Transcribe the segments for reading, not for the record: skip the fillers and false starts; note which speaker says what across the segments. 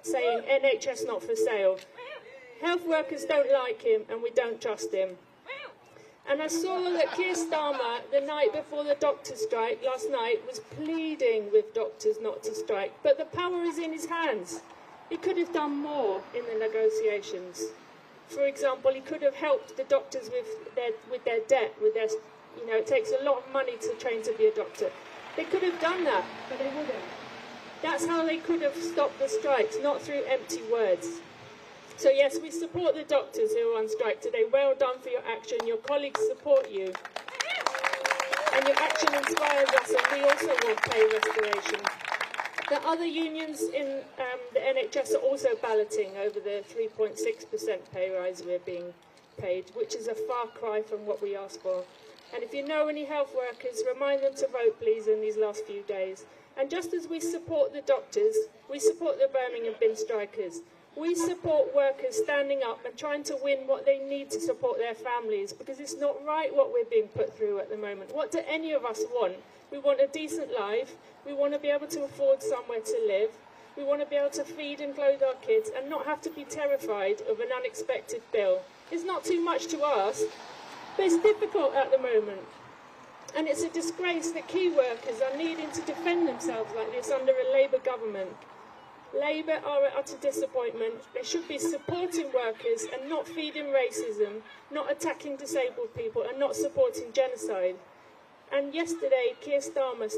Speaker 1: saying NHS not for sale. Health workers don't like him and we don't trust him. And I saw that Keir Starmer, the night before the doctors' strike last night, was pleading with doctors not to strike. But the power is in his hands. He could have done more in the negotiations. For example, he could have helped the doctors with their debt, it takes a lot of money to train to be a doctor. They could have done that, but they wouldn't. That's how they could have stopped the strikes, not through empty words. So yes, we support the doctors who are on strike today. Well done for your action. Your colleagues support you. And your action inspires us, and we also want pay restoration. The other unions in the NHS are also balloting over the 3.6% pay rise we're being paid, which is a far cry from what we asked for. And if you know any health workers, remind them to vote, please, in these last few days. And just as we support the doctors, we support the Birmingham bin strikers. We support workers standing up and trying to win what they need to support their families, because it's not right what we're being put through at the moment. What do any of us want? We want a decent life. We want to be able to afford somewhere to live. We want to be able to feed and clothe our kids and not have to be terrified of an unexpected bill. It's not too much to ask, but it's difficult at the moment. And it's a disgrace that key workers are needing to defend themselves like this under a Labour government. Labour are an utter disappointment. They should be supporting workers and not feeding racism, not attacking disabled people and not supporting genocide. And yesterday, Keir Starmer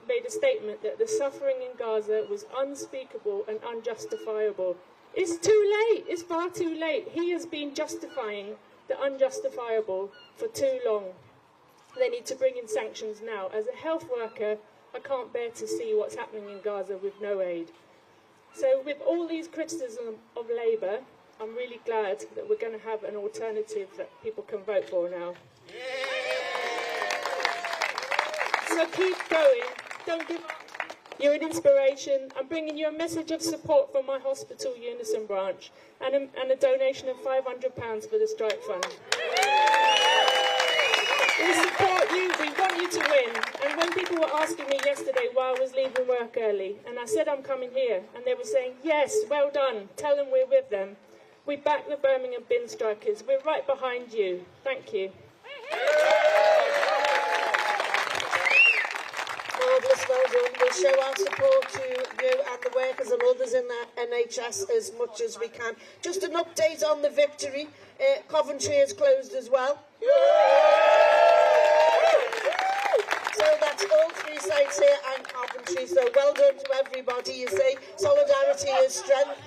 Speaker 1: made a statement that the suffering in Gaza was unspeakable and unjustifiable. It's too late. It's far too late. He has been justifying the unjustifiable for too long. They need to bring in sanctions now. As a health worker, I can't bear to see what's happening in Gaza with no aid. So with all these criticisms of Labour, I'm really glad that we're going to have an alternative that people can vote for now. So keep going. Don't give up. You're an inspiration. I'm bringing you a message of support from my hospital Unison branch and a donation of £500 for the strike fund. We support you. We want you to win. And when people were asking me yesterday why I was leaving work early, and I said I'm coming here, and they were saying, yes, well done, tell them we're with them. We back the Birmingham bin strikers. We're right behind you. Thank you.
Speaker 2: Marvellous, well done. We'll show our support to you and the workers and others in the NHS as much as we can. Just an update on the victory. Coventry is closed as well. So that's all three sites here and Coventry. So well done to everybody. You see, solidarity is strength.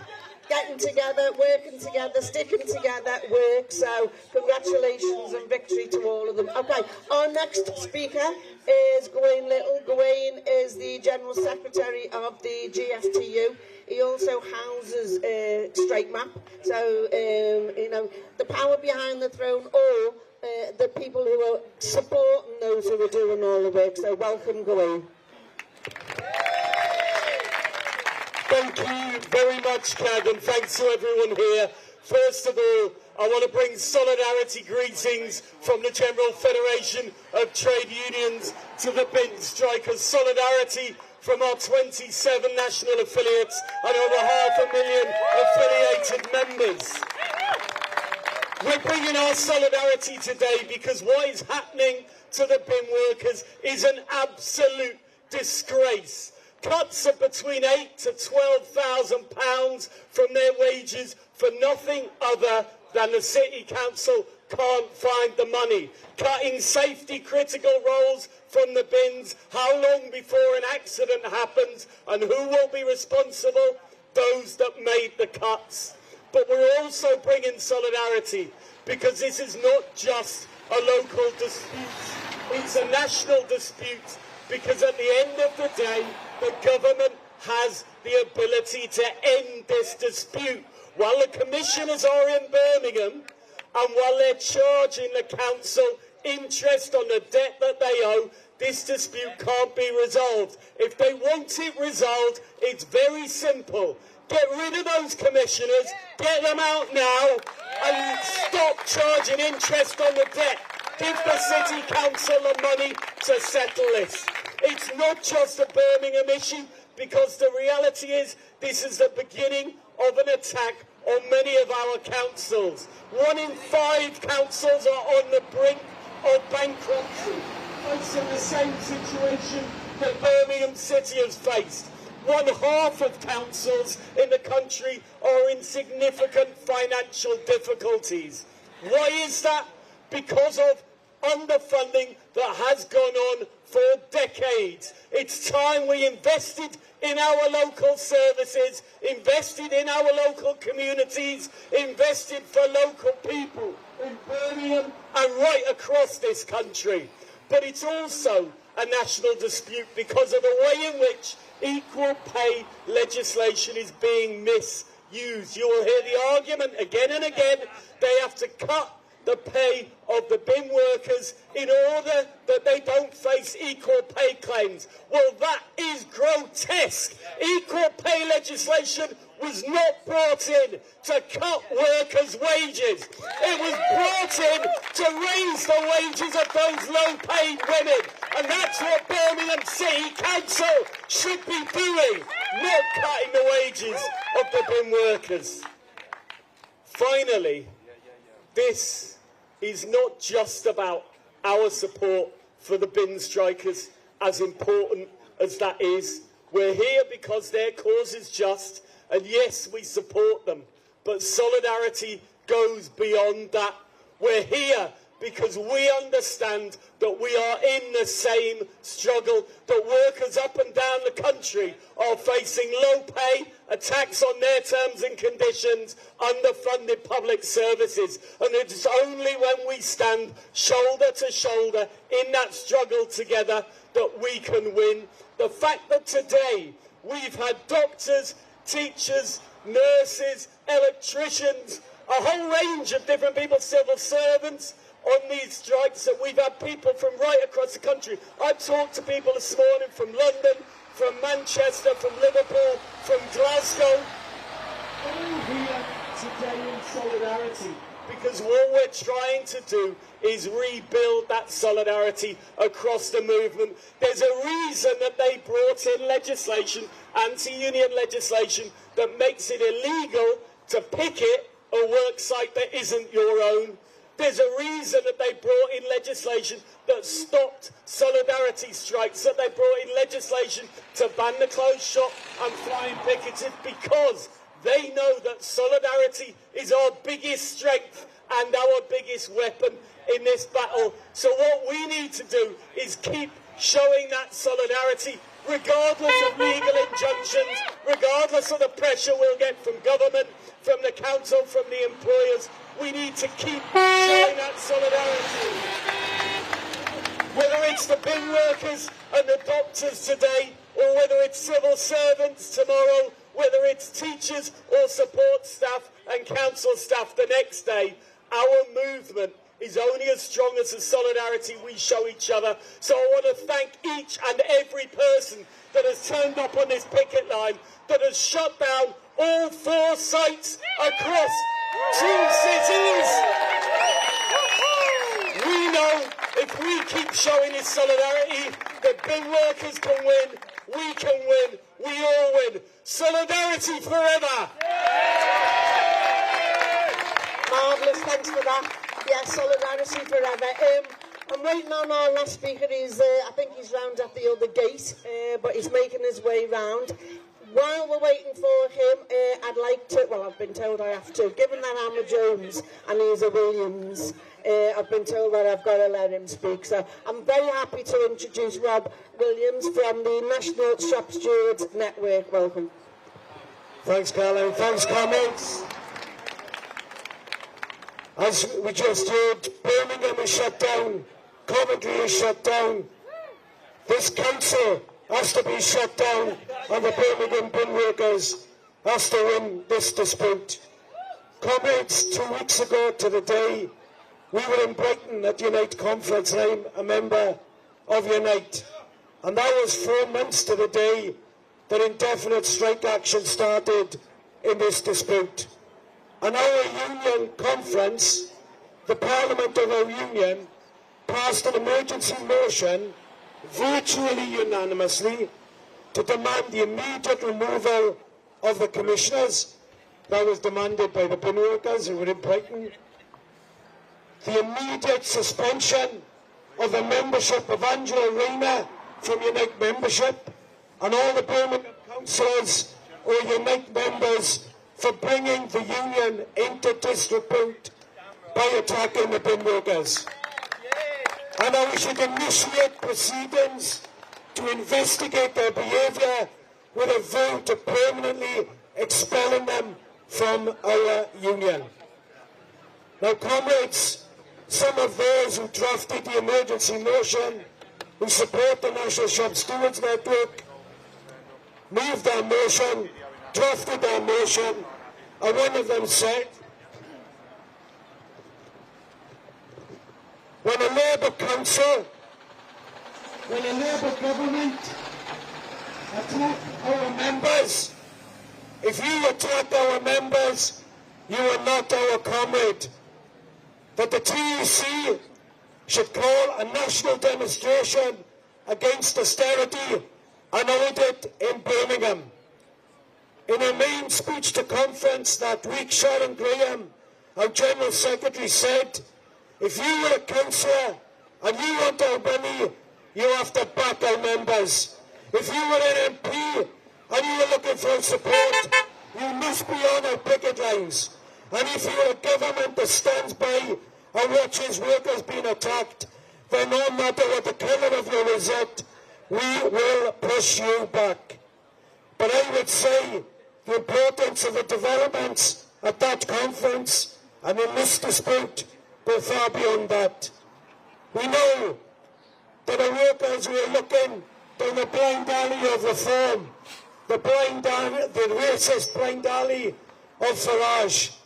Speaker 2: Getting together, working together, sticking together works. So congratulations and victory to all of them. Okay, our next speaker is Gawain Little. Gawain is the General Secretary of the GFTU. He also houses Strike Map. So, the power behind the throne, or the people who are supporting those who are doing all the work. So welcome, Gawain.
Speaker 3: Thank you very much, Cad, and thanks to everyone here. First of all, I want to bring solidarity greetings from the General Federation of Trade Unions to the bin strikers. Solidarity from our 27 national affiliates and over 500,000 affiliated members. We're bringing our solidarity today because what is happening to the bin workers is an absolute disgrace. Cuts of between £8,000 to £12,000 from their wages for nothing other than the City Council can't find the money. Cutting safety critical roles from the bins. How long before an accident happens, and who will be responsible? Those that made the cuts. But we're also bringing solidarity because this is not just a local dispute, it's a national dispute, because at the end of the day, the government has the ability to end this dispute. While the commissioners are in Birmingham and while they're charging the council interest on the debt that they owe, this dispute can't be resolved. If they want it resolved, it's very simple. Get rid of those commissioners, get them out now, and stop charging interest on the debt. Give the City Council the money to settle this. It's not just a Birmingham issue, because the reality is this is the beginning of an attack on many of our councils. 1 in 5 councils are on the brink of bankruptcy, facing the same situation that Birmingham City has faced. 1/2 of councils in the country are in significant financial difficulties. Why is that? Because of underfunding that has gone on for decades. It's time we invested in our local services, invested in our local communities, invested for local people in Birmingham and right across this country. But it's also a national dispute because of the way in which equal pay legislation is being misused. You will hear the argument again and again. They have to cut the pay of the bin workers in order that they don't face equal pay claims. Well, that is grotesque. Equal pay legislation was not brought in to cut workers' wages. It was brought in to raise the wages of those low-paid women. And that's what Birmingham City Council should be doing, not cutting the wages of the bin workers. Finally, this is not just about our support for the bin strikers, as important as that is. We're here because their cause is just, and yes, we support them, but solidarity goes beyond that. We're here because we understand that we are in the same struggle, that workers up and down the country are facing low pay, attacks on their terms and conditions, underfunded public services. And it's only when we stand shoulder to shoulder in that struggle together that we can win. The fact that today we've had doctors, teachers, nurses, electricians, a whole range of different people, civil servants, on these strikes, that we've had people from right across the country. I talked to people this morning from London, from Manchester, from Liverpool, from Glasgow. All here today in solidarity, because what we're trying to do is rebuild that solidarity across the movement. There's a reason that they brought in legislation, anti-union legislation, that makes it illegal to picket a work site that isn't your own. There's a reason that they brought in legislation that stopped solidarity strikes, that they brought in legislation to ban the closed shop and flying picketers, because they know that solidarity is our biggest strength and our biggest weapon in this battle. So what we need to do is keep showing that solidarity, regardless of legal injunctions, regardless of the pressure we'll get from government, from the council, from the employers. We need to keep showing that solidarity. Whether it's the bin workers and the doctors today, or whether it's civil servants tomorrow, whether it's teachers or support staff and council staff the next day, our movement is only as strong as the solidarity we show each other. So I want to thank each and every person that has turned up on this picket line, that has shut down all 4 sites across 2 cities. We know if we keep showing this solidarity, the bin workers can win, we can win, we all win. Solidarity forever!
Speaker 2: Marvellous, thanks for that. Yes, solidarity forever. I'm waiting on our last speaker. I think he's round at the other gate, but he's making his way round. While we're waiting for him, I'd like to, well, I've been told I have to, given that I'm a Jones and he's a Williams, I've been told that I've got to let him speak. So I'm very happy to introduce Rob Williams from the National Shop Stewards Network. Welcome.
Speaker 4: Thanks, Caroline. Thanks, comments. As we just heard, Birmingham is shut down, Coventry is shut down. This council has to be shut down, and the Birmingham bin workers has to win this dispute. Comrades, 2 weeks ago to the day, we were in Brighton at Unite Conference, and I'm a member of Unite. And that was 4 months to the day that indefinite strike action started in this dispute. And our union conference, the Parliament of our union, passed an emergency motion virtually unanimously to demand the immediate removal of the commissioners. That was demanded by the bin workers who were in Brighton. The immediate suspension of the membership of Angela Rayner from Unite membership, and all the Birmingham councillors or Unite members for bringing the union into disrepute by attacking the bin workers. And now we should initiate proceedings to investigate their behaviour with a view to permanently expelling them from our union. Now, comrades, some of those who drafted the emergency motion, who support the National Shop Stewards Network, moved their motion, drafted their motion, and one of them said, when a Labour council, when a Labour government attack our members, if you attack our members, you are not our comrade. That the TUC should call a national demonstration against austerity and hold it in Birmingham. In her main speech to conference that week, Sharon Graham, our General Secretary, said, if you were a councillor and you want our money, you have to back our members. If you were an MP and you were looking for support, you must be on our picket lines. And if you are a government that stands by and watches workers being attacked, then no matter what the colour of your result, we will push you back. But I would say the importance of the developments at that conference and in this dispute go far beyond that. We know that the workers who are looking down the blind alley of reform, the racist blind alley of Farage.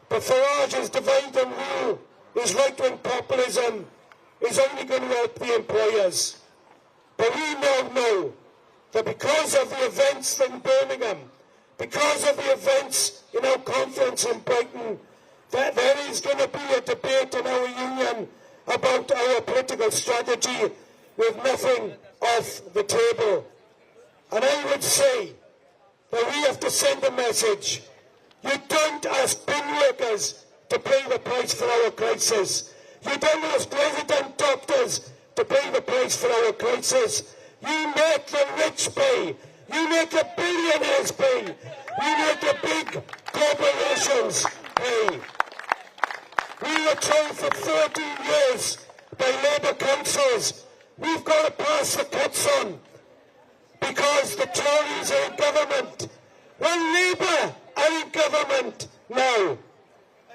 Speaker 4: But Farage's divide and rule, his right-wing populism, is only going to help the employers. But we now know that because of the events in Birmingham, because of the events in our conference in Brighton, that there is going to be a debate in our union about our political strategy with nothing off the table. And I would say that we have to send a message. You don't ask bin workers to pay the price for our crisis. You don't ask resident doctors to pay the price for our crisis. You make the rich pay. You make the billionaires pay. You make the big corporations pay. We were told for 13 years by Labour councils, we've got to pass the cuts on because the Tories are in government. Well, Labour are in government now.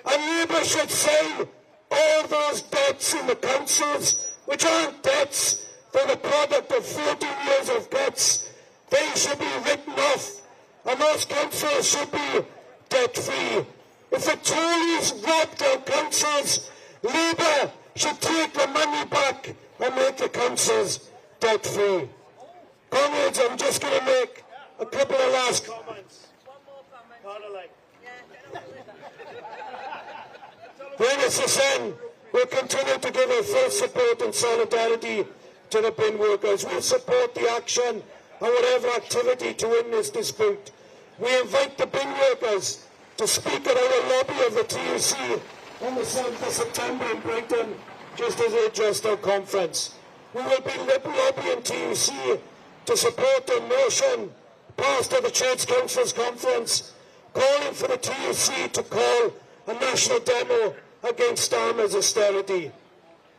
Speaker 4: And Labour should say all those debts in the councils, which aren't debts, they're the product of 14 years of cuts, they should be written off. And those councils should be debt-free. If the Tories robbed our councils, Labour should take the money back and make the councils debt-free. Comrades, I'm just going to make a couple of last comments. The NSSN will continue to give our full support and solidarity to the bin workers. We'll support the action and whatever activity to win this dispute. We invite the bin workers to speak at our lobby of the TUC on the 7th of September in Brighton, just as they addressed our conference. We will be lobbying TUC to support the motion passed at the Church Council's conference, calling for the TUC to call a national demo against Starmer's austerity.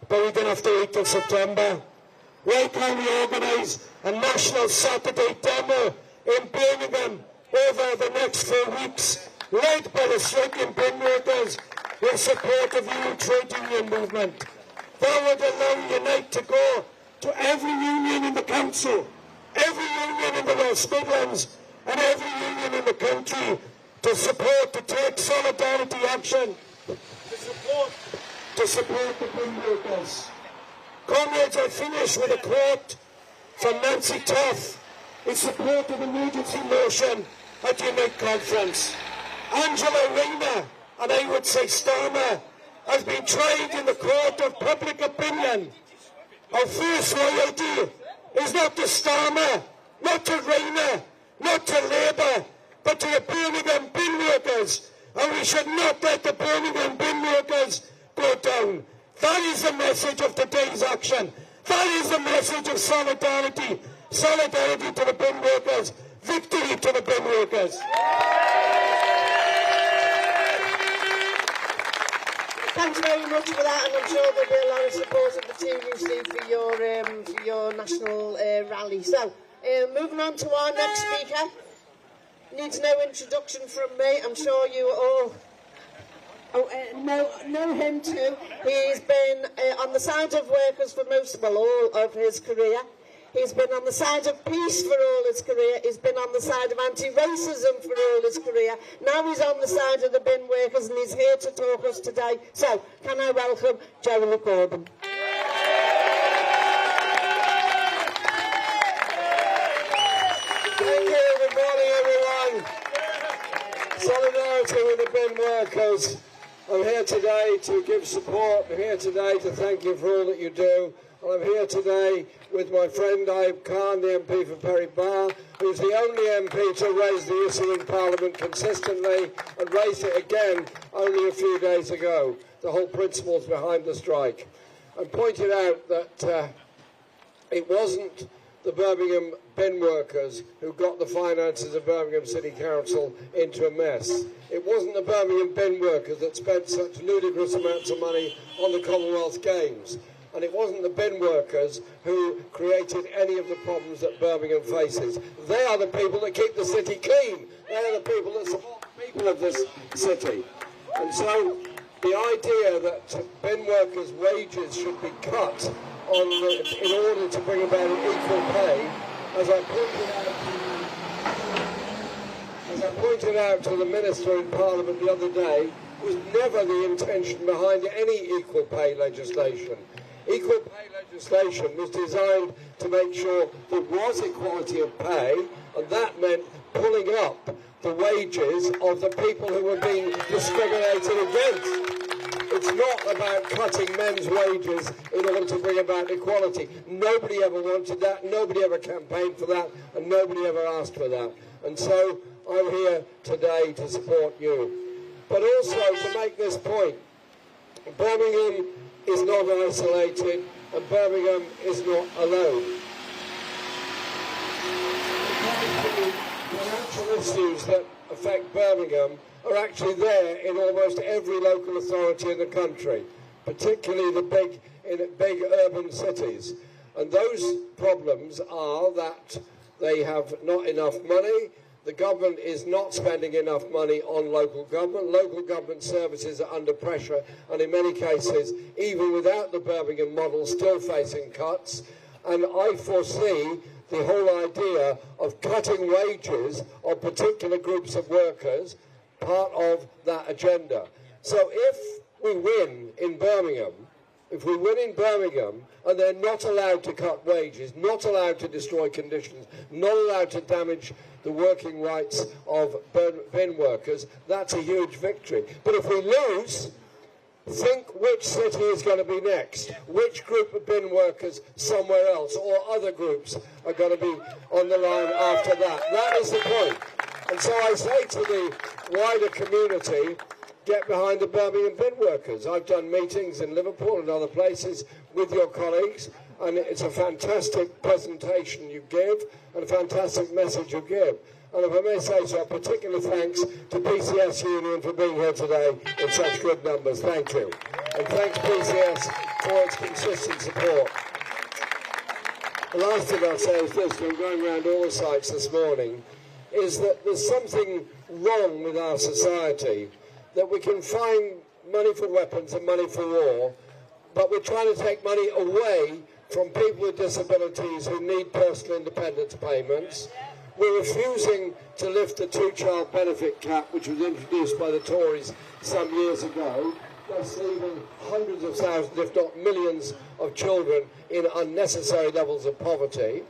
Speaker 4: But we're going to have to wait till September. Why can't we organise a national Saturday demo in Birmingham over the next 4 weeks, led by the striking bin workers with support of the trade union movement? That would allow Unite to go to every union in the council, every union in the West Midlands, and every union in the country to support, to take solidarity action, to support the bin workers. Comrades, I finish with a quote from Nancy Tough in support of the emergency motion at the Unite conference. Angela Rayner, and I would say Starmer, has been tried in the court of public opinion. Our first loyalty is not to Starmer not to Rayner, not to Labour, but to the Birmingham bin workers. And we should not let the Birmingham bin workers go down. That is the message of today's action. That is the message of solidarity. Solidarity to the bin workers. Victory to the bin workers.
Speaker 2: Thanks very much for that, and I'm sure there'll be a lot of support of the TUC for your national rally. So, moving on to our next speaker. Needs no introduction from me. I'm sure you all know him too. He's been on the side of workers for all of his career. He's been on the side of peace for all his career. He's been on the side of anti-racism for all his career. Now he's on the side of the bin workers, and he's here to talk us today. So, can I welcome Jeremy Corbyn?
Speaker 4: Thank you. Good morning, everyone. Solidarity with the bin workers. I'm here today to give support. I'm here today to thank you for all that you do. And I'm here today with my friend Ayub Khan, the MP for Perry Barr, who's the only MP to raise the issue in Parliament consistently and raised it again only a few days ago, the whole principles behind the strike, and pointed out that it wasn't the Birmingham bin workers who got the finances of Birmingham City Council into a mess. It wasn't the Birmingham bin workers that spent such ludicrous amounts of money on the Commonwealth Games. And it wasn't the bin workers who created any of the problems that Birmingham faces. They are the people that keep the city clean. They are the people that support the people of this city. And so the idea that bin workers' wages should be cut in order to bring about an equal pay, as I pointed out to the Minister in Parliament the other day, was never the intention behind any equal pay legislation. Equal pay legislation was designed to make sure there was equality of pay, and that meant pulling up the wages of the people who were being discriminated against. It's not about cutting men's wages in order to bring about equality. Nobody ever wanted that, nobody ever campaigned for that, and nobody ever asked for that. And so I'm here today to support you. But also to make this point, Birmingham is not isolated, and Birmingham is not alone. The financial issues that affect Birmingham are actually there in almost every local authority in the country, particularly in big urban cities. And those problems are that they have not enough money, the government is not spending enough money on local government services are under pressure, and in many cases, even without the Birmingham model, still facing cuts. And I foresee the whole idea of cutting wages of particular groups of workers part of that agenda. So if we win in Birmingham, and they're not allowed to cut wages, not allowed to destroy conditions, not allowed to damage the working rights of bin workers, that's a huge victory. But if we lose, think which city is going to be next, which group of bin workers somewhere else, or other groups are going to be on the line after that. That is the point. And so I say to the wider community, get behind the Birmingham bin workers. I've done meetings in Liverpool and other places with your colleagues, and it's a fantastic presentation you give and a fantastic message you give. And if I may say so, a particular thanks to PCS Union for being here today in such good numbers. Thank you. And thanks PCS for its consistent support. The last thing I'll say is this, I'm going around all the sites this morning, is that there's something wrong with our society, that we can find money for weapons and money for war, but we're trying to take money away from people with disabilities who need personal independence payments. We're refusing to lift the two-child benefit cap, which was introduced by the Tories some years ago, thus leaving hundreds of thousands, if not millions, of children in unnecessary levels of poverty.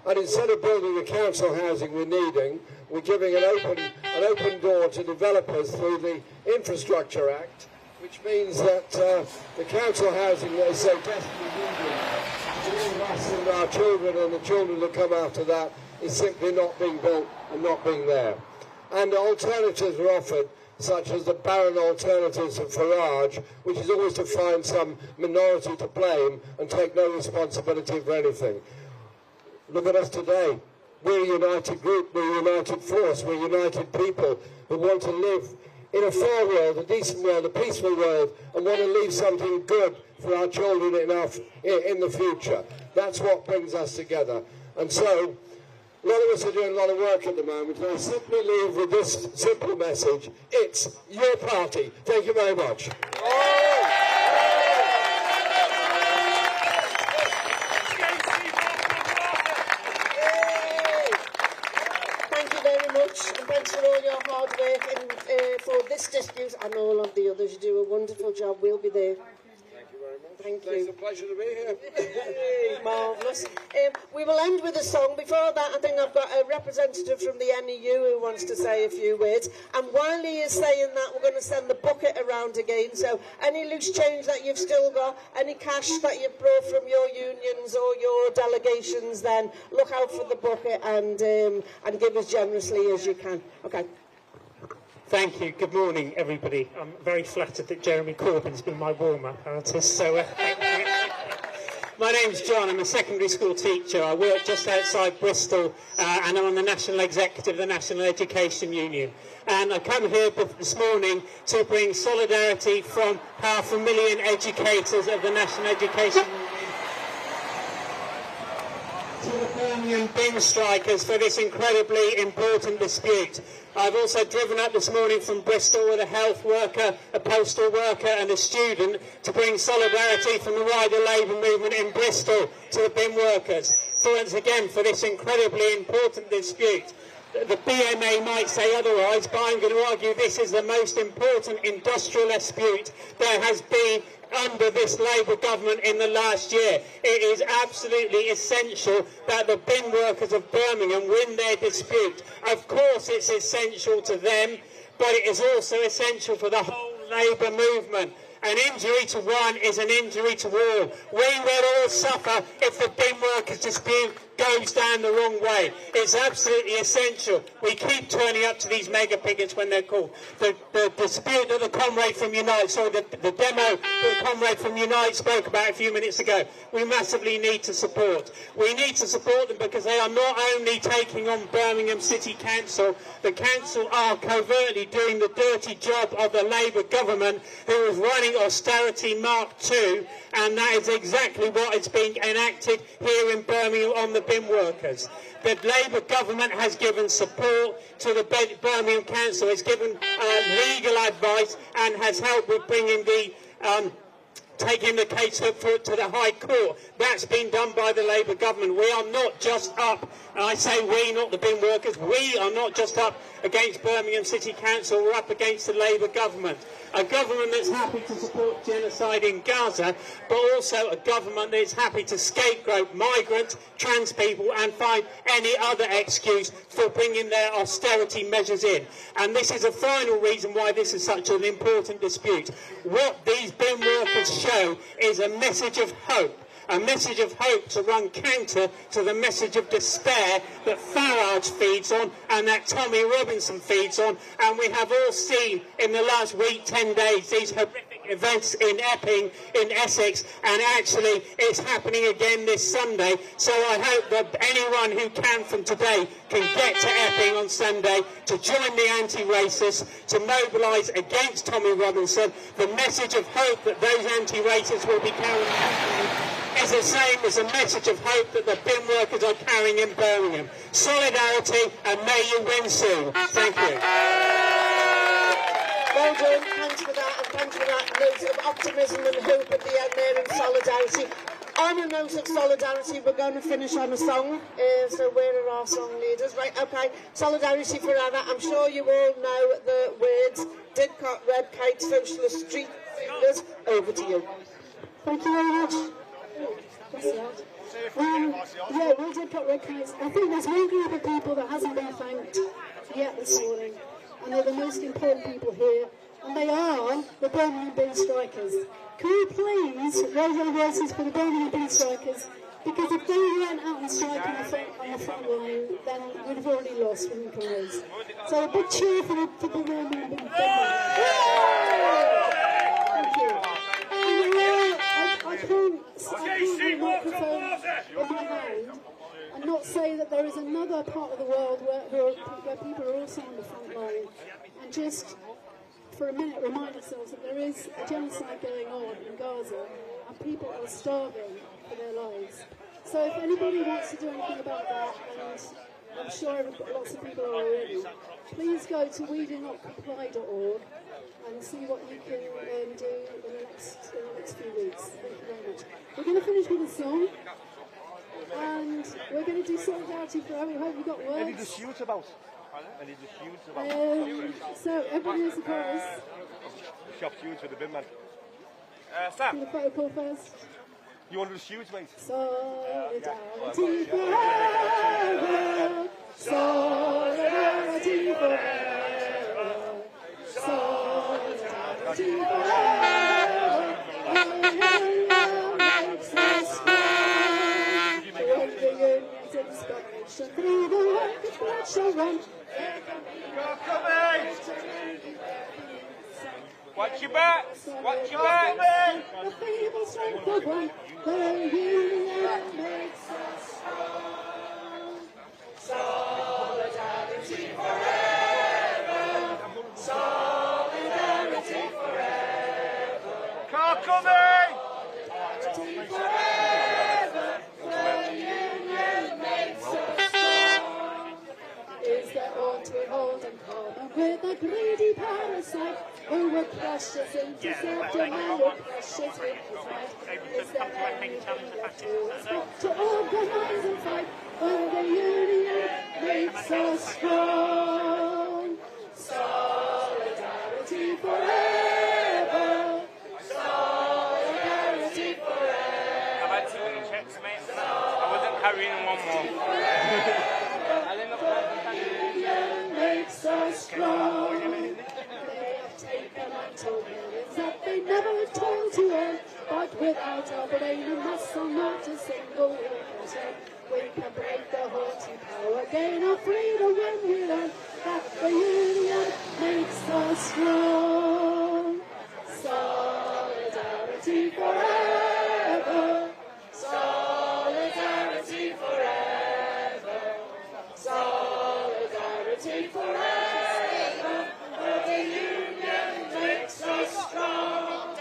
Speaker 4: And instead of building the council housing we're needing, we're giving an open door to developers through the Infrastructure Act, which means that the council housing that is so desperately needed to all of us and our children and the children that come after that is simply not being built and not being there. And alternatives are offered, such as the barren alternatives of Farage, which is always to find some minority to blame and take no responsibility for anything. Look at us today. We're a united group, we're a united force, we're united people who want to live in a fair world, a decent world, a peaceful world, and want to leave something good for our children in the future. That's what brings us together. And so, a lot of us are doing a lot of work at the moment, and I simply leave with this simple message: it's your party. Thank you very much.
Speaker 2: Thank you very much, and thanks for all your hard work and for this dispute and all of the others. You do a wonderful job. We'll be there. Thank you.
Speaker 4: It's a pleasure to be here.
Speaker 2: Marvellous. We will end with a song. Before that, I think I've got a representative from the NEU who wants to say a few words. And while he is saying that, we're going to send the bucket around again. So any loose change that you've still got, any cash that you've brought from your unions or your delegations, then look out for the bucket and give as generously as you can. Okay.
Speaker 5: Thank you. Good morning, everybody. I'm very flattered that Jeremy Corbyn's been my warm-up artist, so thank you. My name's John. I'm a secondary school teacher. I work just outside Bristol, and I'm on the National Executive of the National Education Union. And I come here this morning to bring solidarity from 500,000 educators of the National Education Union to the Birmingham bin strikers for this incredibly important dispute. I've also driven up this morning from Bristol with a health worker, a postal worker and a student to bring solidarity from the wider Labour movement in Bristol to the bin workers. Once again, for this incredibly important dispute. The BMA might say otherwise, but I'm going to argue this is the most important industrial dispute there has been under this Labour government in the last year. It is absolutely essential that the bin workers of Birmingham win their dispute. Of course it's essential to them, but it is also essential for the whole Labour movement. An injury to one is an injury to all. We will all suffer if the bin workers dispute goes down the wrong way. It's absolutely essential. We keep turning up to these mega pickets when they're called. The dispute that the comrade from Unite, sorry, the demo that the comrade from Unite spoke about a few minutes ago, we massively need to support. We need to support them because they are not only taking on Birmingham City Council, the council are covertly doing the dirty job of the Labour government who is running austerity Mark II, and that is exactly what is being enacted here in Birmingham on the bin workers. The Labour government has given support to the Birmingham Council, has given legal advice and has helped with bringing the taking the case to the High Court. That's been done by the Labour government. We are not just up, and I say we, not the bin workers, we are not just up against Birmingham City Council, we're up against the Labour government. A government that's happy to support genocide in Gaza, but also a government that is happy to scapegoat migrants, trans people and find any other excuse for bringing their austerity measures in. And this is a final reason why this is such an important dispute. What these bin workers show is a message of hope. A message of hope to run counter to the message of despair that Farage feeds on and that Tommy Robinson feeds on. And we have all seen in the last week, 10 days, these horrific events in Epping, in Essex, and actually it's happening again this Sunday. So I hope that anyone who can from today can get to Epping on Sunday to join the anti-racists, to mobilise against Tommy Robinson. The message of hope that those anti-racists will be carrying is the same as a message of hope that the bin workers are carrying in Birmingham. Solidarity, and may you win soon. Thank you.
Speaker 2: Well done, thanks for that, and thanks for that note of optimism and hope at the end there in solidarity. On a note of solidarity, we're going to finish on a song. So where are our song leaders? Right, okay. Solidarity forever. I'm sure you all know the words. Didcot, Red Kite, Socialist Street Fingers. Over to you.
Speaker 6: Thank you very much. Yeah, we did put red kites. I think there's one group of people that hasn't been thanked yet this morning, and they're the most important people here, and they are the Birmingham bin strikers. Can we please raise our voices for the Birmingham bin strikers Because if they went out and strike on the front line, then we'd have already lost, wouldn't we, guys? So a big cheer for the Birmingham. Thank you. I can't hold the microphone in my hand and not say that there is another part of the world where people are also on the front line, and just for a minute remind ourselves that there is a genocide going on in Gaza and people are starving for their lives. So if anybody wants to do anything about that, and I'm sure lots of people are already, please go to wedonotcomply.org and see what you can do in the next few weeks. Thank you very much. We're going to finish with a song, and we're going to do Solidarity Forever. We hope you got words.
Speaker 7: Any disputes about? Any disputes about?
Speaker 6: So everybody has a chorus.
Speaker 7: Shop huge for the bin man.
Speaker 6: Do the photo call first.
Speaker 7: You want to do huge, mate?
Speaker 6: Solidarity forever. Solidarity forever. Solidarity forever. Makes us strong. When the union's inspiration through the workers' blood shall run.
Speaker 7: Watch your back! Watch your back!
Speaker 6: The feeble strength of one, the union makes us strong. Solidarity forever. Solidarity forever.
Speaker 7: Car coming!
Speaker 6: Solidarity forever. The union makes us strong. Is there aught we hold in common with a greedy parasite who would crush us into subject and would crush us with his might? Is there anything left to us but to organize and fight when the union makes us strong? Solidarity forever. Solidarity forever.
Speaker 7: I've had 2 little checks, mate. I wasn't carrying one more.
Speaker 6: Makes us strong. They have taken untold millions that they never toiled to earn, but without our brain and muscle, not a single word can turn. We can break the haughty power, gain our freedom when we learn that the union makes us strong. Solidarity forever. Solidarity forever. Solidarity forever, for the union makes us strong.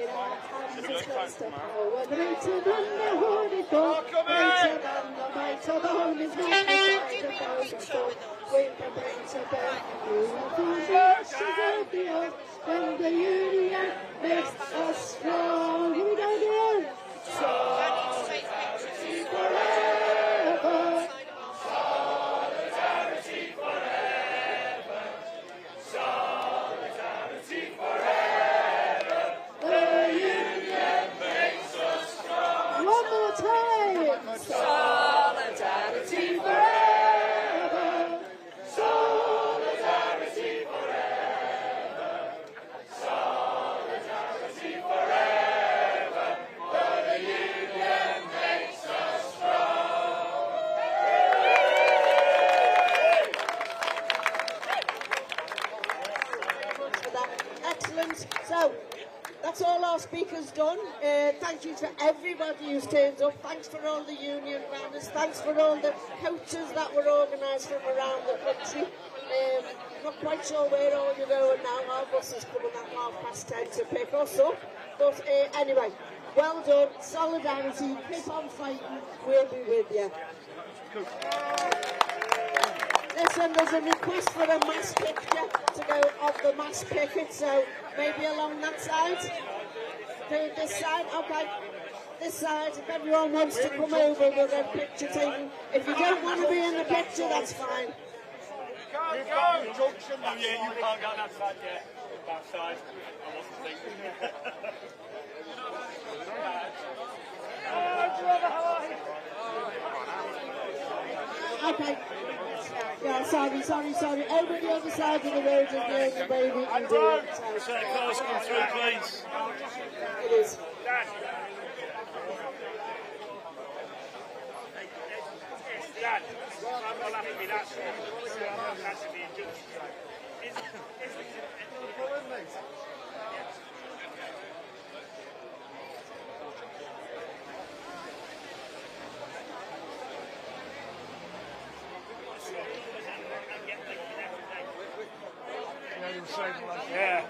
Speaker 6: In our hands is trust of power, greater than the hoarded gold, greater than the might of home is magnified above the storm. We can bring to bear the ashes of the earth when the union makes us strong. Here we go again. Solidarity forever. Solidarity forever. Solidarity forever. The union makes us strong. One more time. Solidarity forever. Solidarity forever. Solidarity forever. The union makes us strong.
Speaker 2: For that. Excellent. So, that's all our speakers done. Thank you to everybody who's turned up. Thanks for all the union runners. Thanks for all the coaches that were organised from around the country. Not quite sure where all you're going now. Our bus is coming at 10:30 to pick us up. But anyway, well done. Solidarity. Keep on fighting. We'll be with you. Listen, there's a request for a mass picture to go of the mass picket, so maybe along that side. To this side, okay. This side, if everyone wants to come over, we'll get a picture taken. If you don't want to be in the picture, that's fine.
Speaker 7: We've got the junction. Yeah, you can't go on that side yet. That side. I wasn't thinking.
Speaker 2: Okay. Yeah, sorry. Over the other side of the road is the only way we can do it.
Speaker 7: So the cars come through, please.
Speaker 2: It is.
Speaker 7: Dad, I'm laughing at me, that's the injunction. Yeah.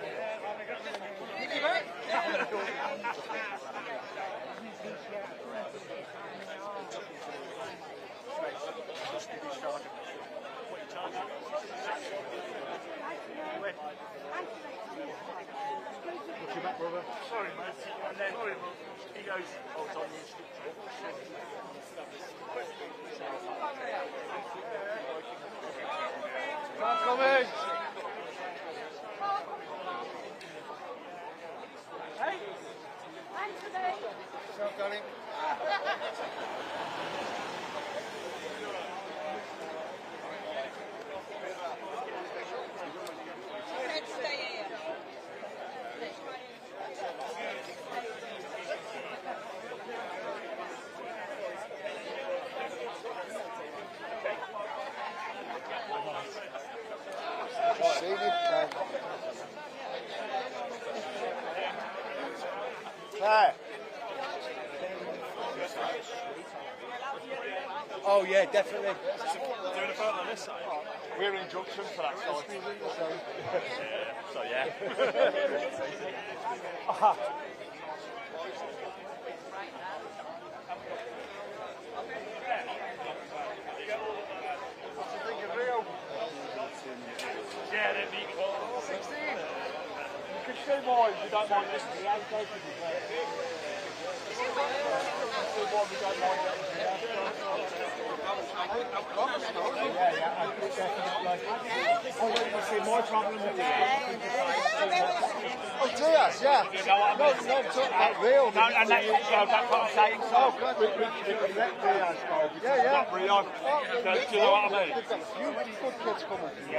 Speaker 8: What's your back, brother?
Speaker 7: Sorry, mate. And then he goes, oh, it's on the instructor.
Speaker 8: Coming!
Speaker 7: Hey?
Speaker 8: Self gunning. Seen it? There. Oh yeah, definitely.
Speaker 7: Doing a photo on this side? We're in junction for that side. So yeah. Yeah, they're neat. 16. You can show more if you don't mind this. Yeah,
Speaker 8: I think definitely. Oh, wait, you see my problem with the Oh, Diaz, yeah. No, talk about real.
Speaker 7: No, and that's what I'm saying.
Speaker 8: Oh, good. We let Diaz go. Yeah.
Speaker 7: Rio. Do you know what I mean?
Speaker 8: We've got a few good kids coming.
Speaker 7: Do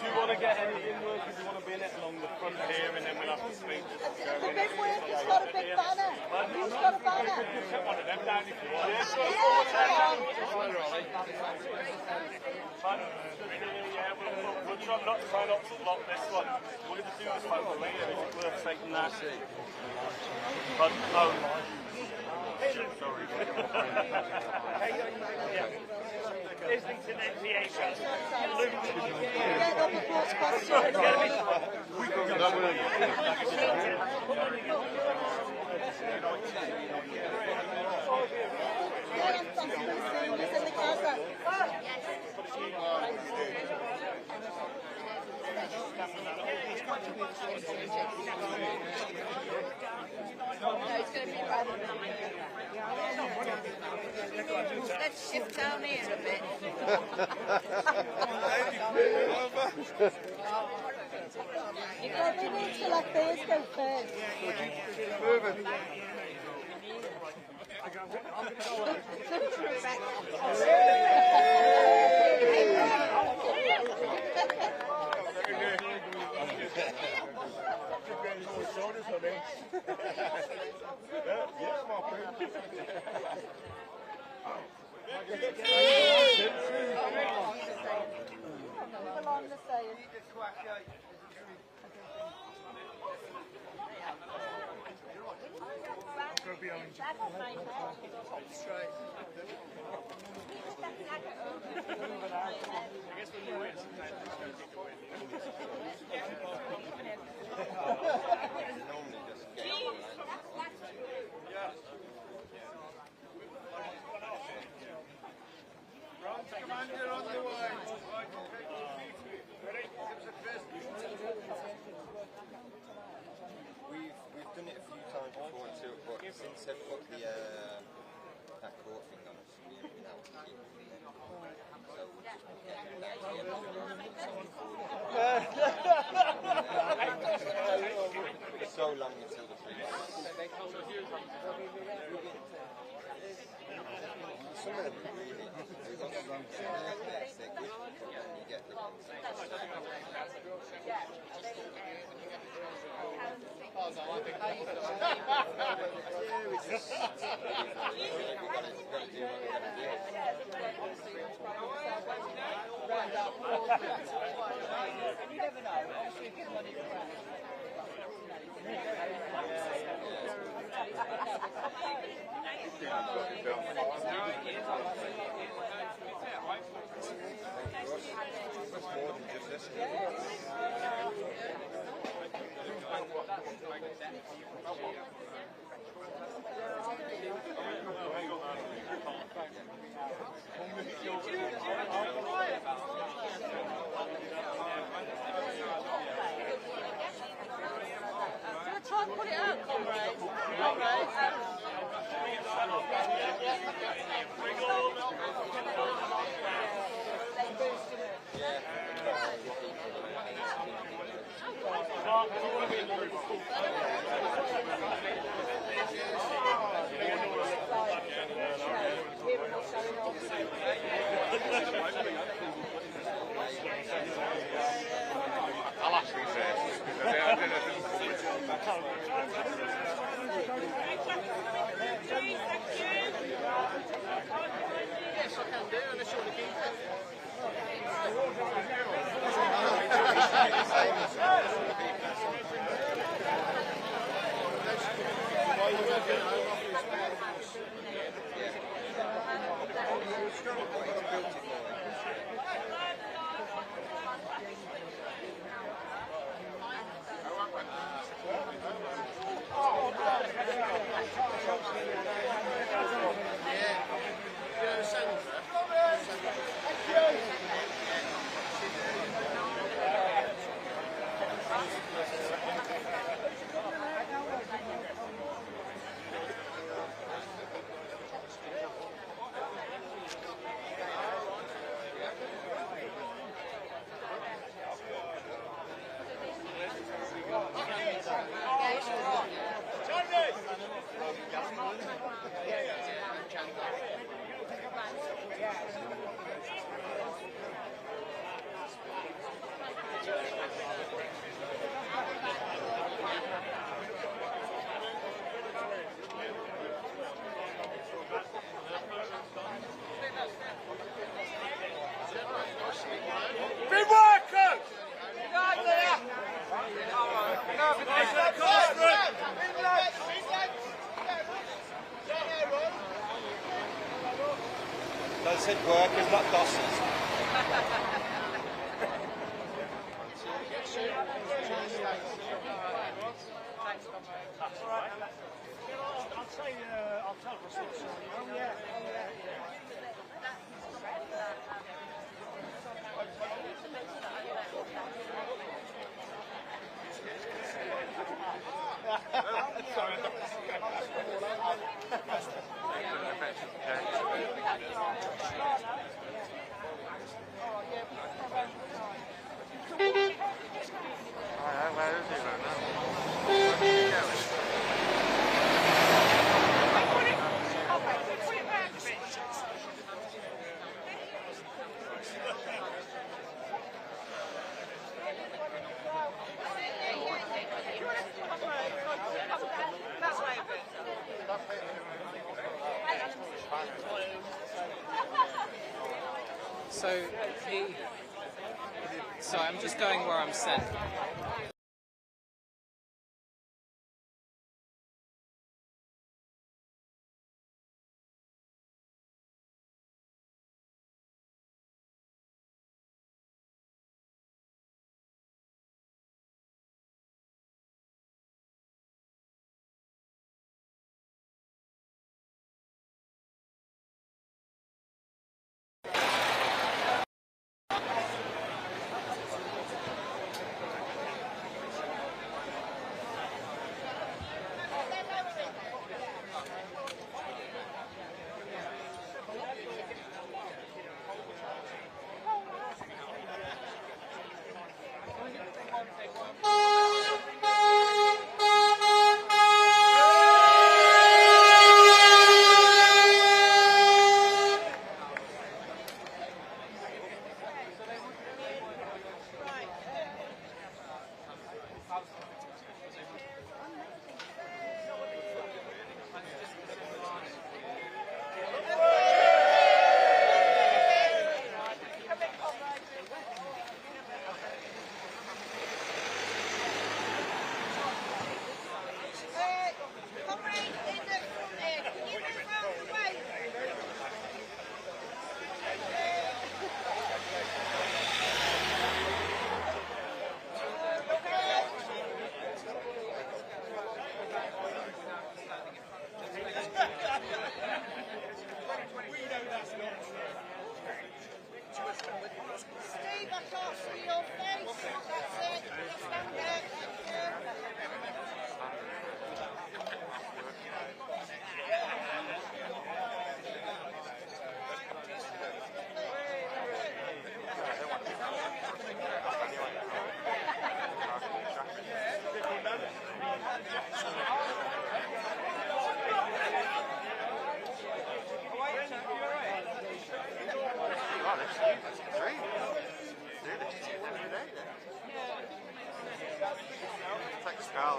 Speaker 7: you want to get any in work if you want to be in it along the front here and then we'll have the speech?
Speaker 9: The big work, he's got a big banner. He's got a banner.
Speaker 7: Set one of them down if you want. Yeah, we'll try not to block this one. We're going to do this one for later. Is it worth taking that? But no. Sorry. Islington NTA show.
Speaker 9: Yeah, there'll be first question. It's in the casa. No, it's going to be rather Let's shift down here a bit. You probably need to let theirs go first.
Speaker 8: Moving. Commander on the way.
Speaker 10: We've done it a few times before too, but since they've put the that court thing on us, we've been able to keep it. So we're just getting that so long until the 3 months. Some of them really do they're good, you get the ones.
Speaker 9: Try and put it out, comrades. Comrades.
Speaker 11: I'll ask you first, because I didn't yes, I can do, unless you want to keep
Speaker 10: Those said workers, not bosses.
Speaker 8: I'll tell Russell. Oh yeah.
Speaker 11: where is he right now? Where's he going?
Speaker 12: So I'm just going where I'm sent.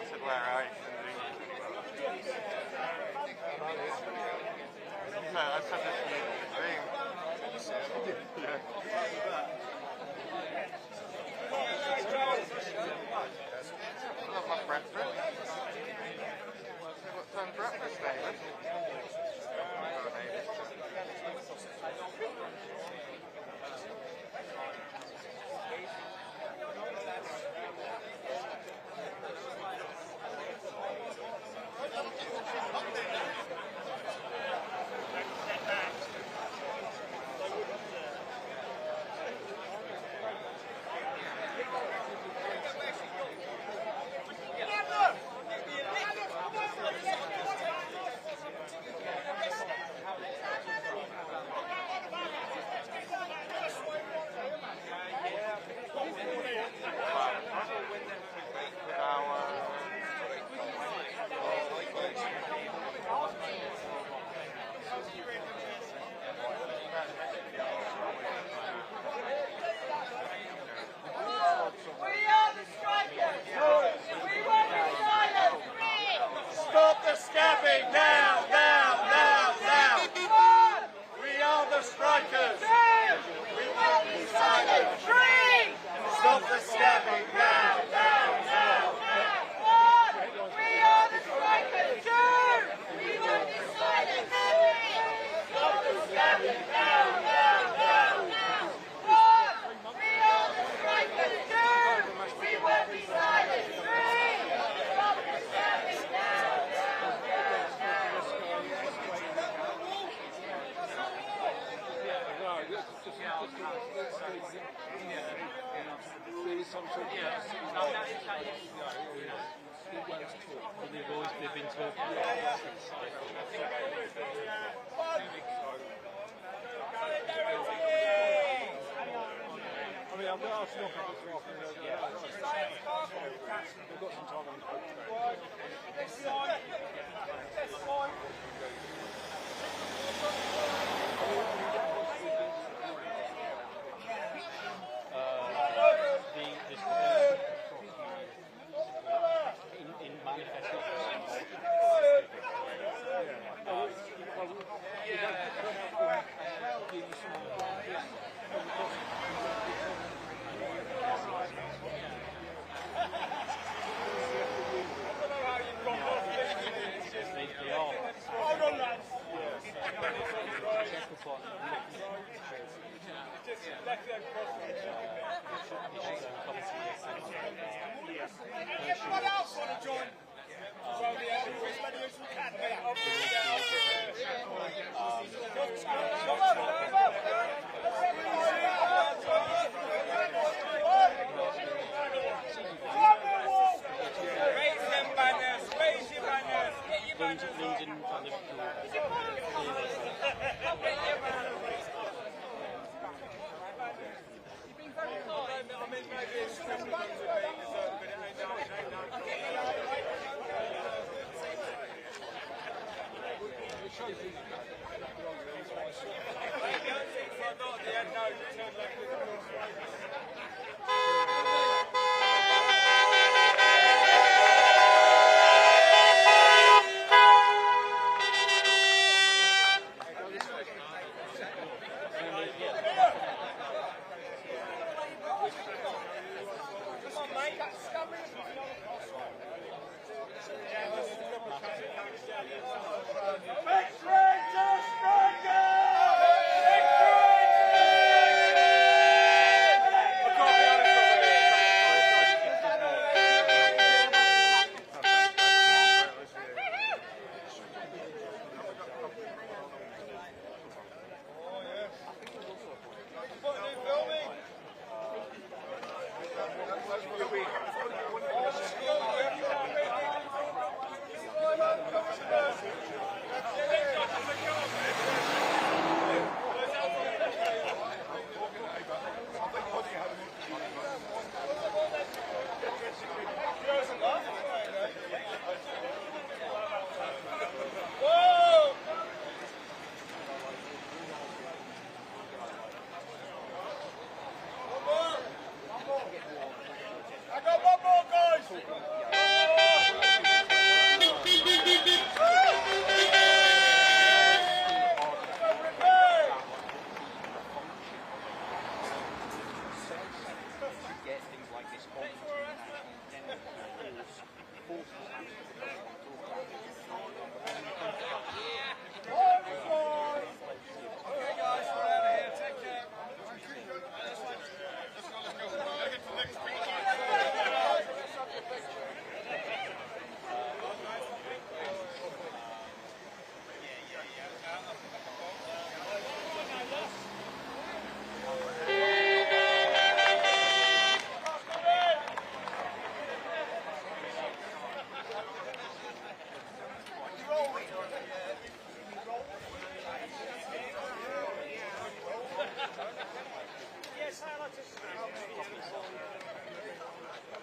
Speaker 11: said where I No, I said this to you in the dream. Yeah. I love my breakfast. What time's breakfast, David?
Speaker 13: Stop the stabbing now, now, now, now. We are the strikers. We won't be silent. Stop the stabbing now, now, now, now. We are the strikers. We won't be silent. Stop the stabbing now, now, now, now. We are the strikers. We won't be silent. Stop the stabbing now.
Speaker 14: They've been talking
Speaker 8: I mean, I'm going to ask Knock up as well. We've got some time on in manifesto. They are.
Speaker 13: Hold on, lads. Everyone else want to join? So as many as we can. Raise them banners, raise your banners. Get your banners on.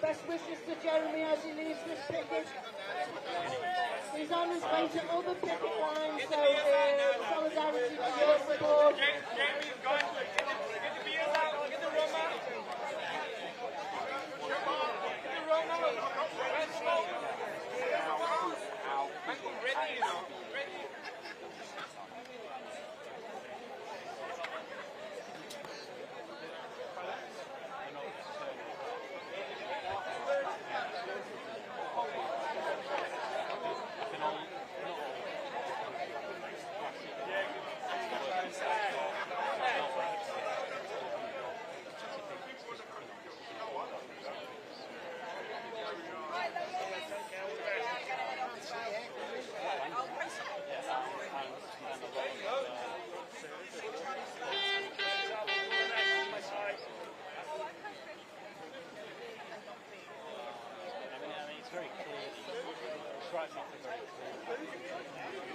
Speaker 2: Best wishes to Jeremy as he leaves this picket. He's on his way to other picket lines, so solidarity for your support.
Speaker 13: Jamie's going to get the beers out, get the rum out. Get the rum out. I'm ready, you know. Ready.
Speaker 14: It's very clear. It's right off the very clear.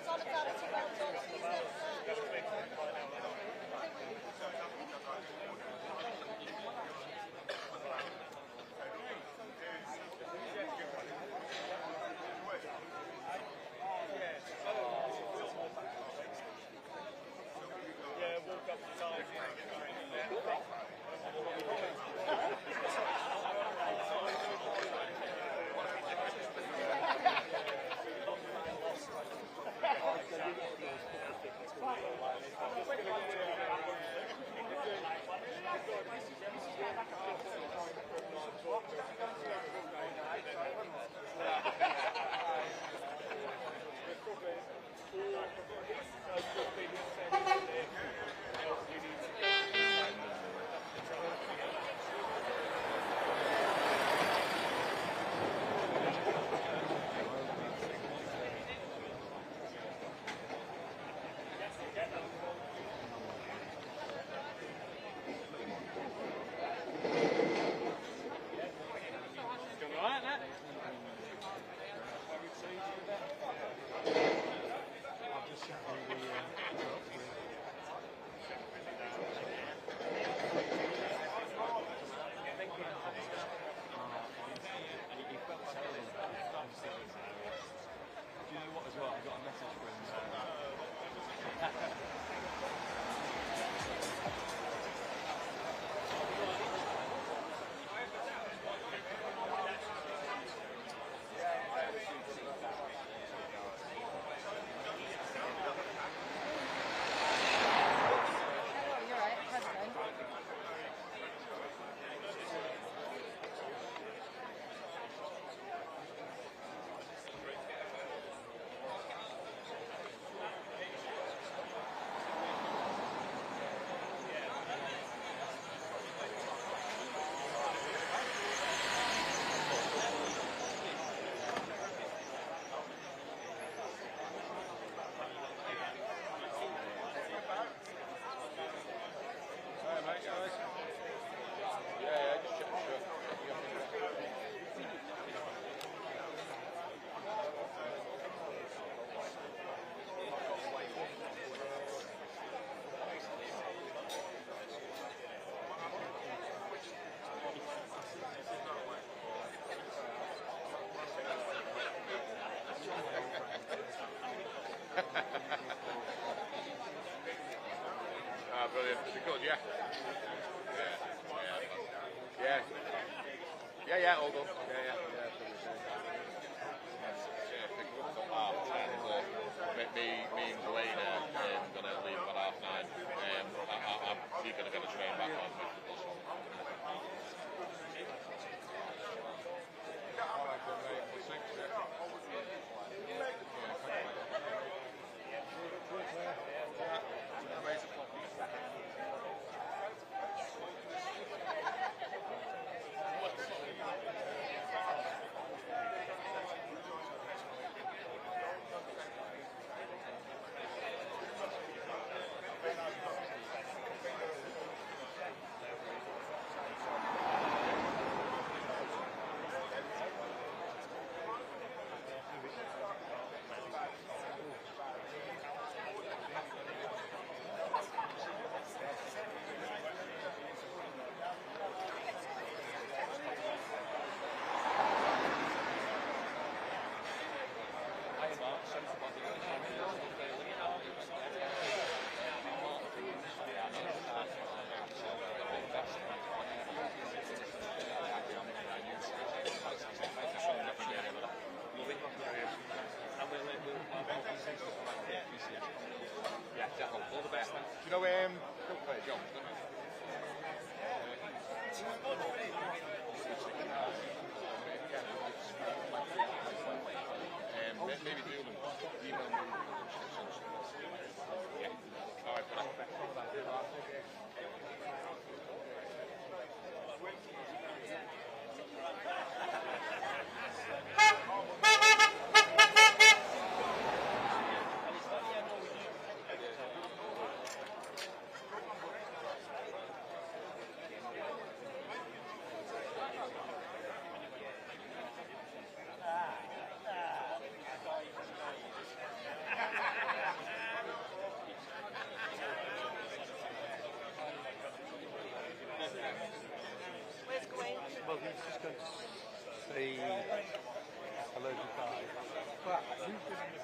Speaker 13: Solidarity, well done.
Speaker 11: Ah, brilliant. Is it good, yeah? Yeah. Yeah, all done. Yeah. Me and Dwayne are going to leave about 9:30. You're going to get a train back on with the bus. All the best. You know, John, maybe do them. Email me. Yeah. All right.
Speaker 8: Well, he's just going to say hello to Guy. But who's giving the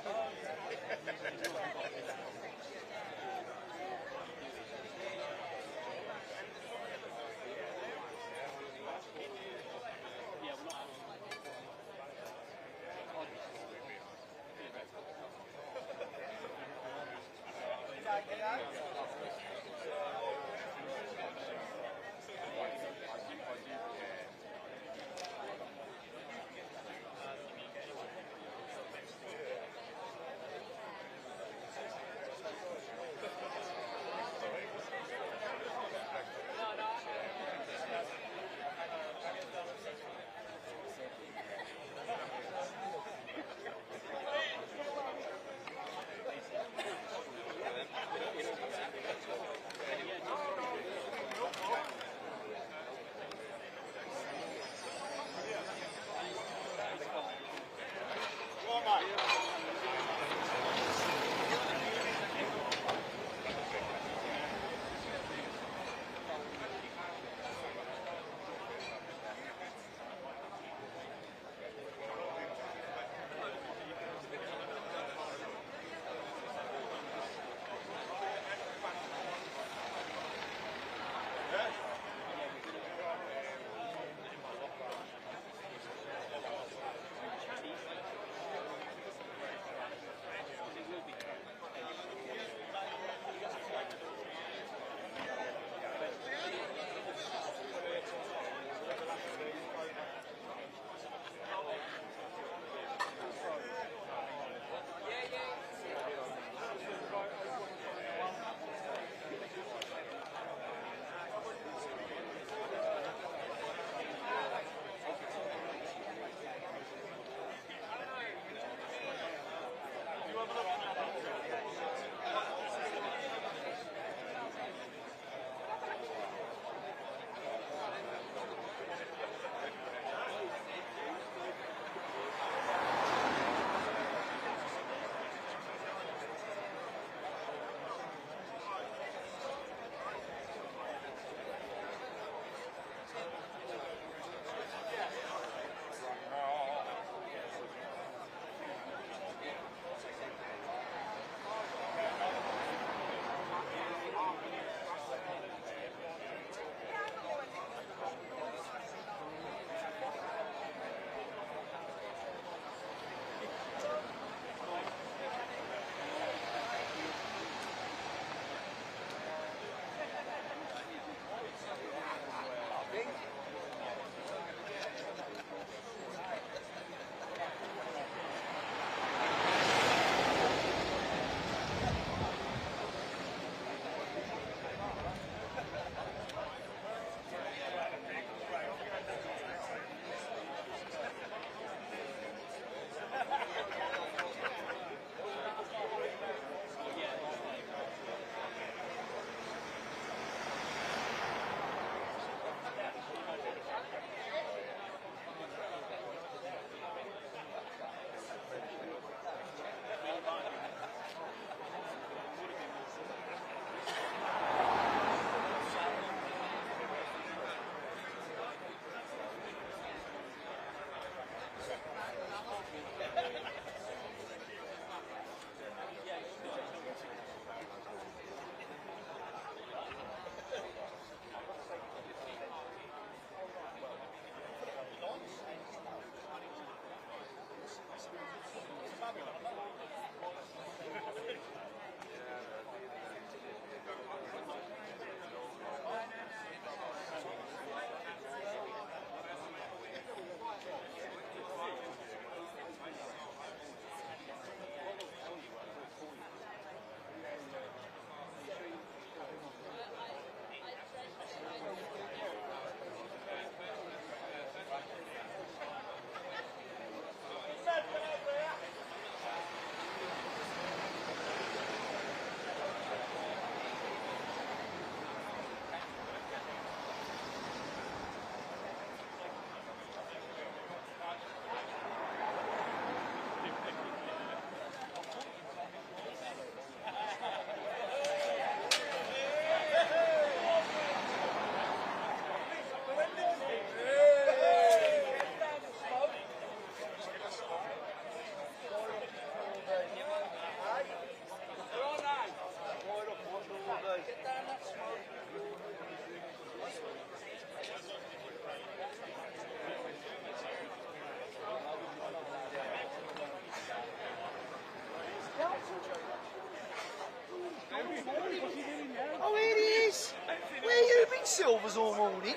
Speaker 13: silvers all morning.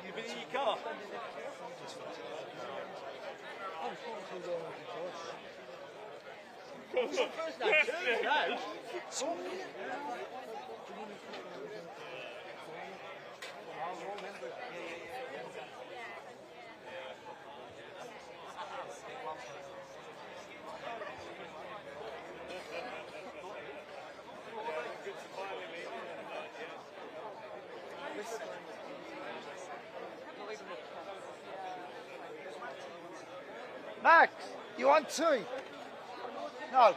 Speaker 7: You've been in your car?
Speaker 13: Max, you want tea? No.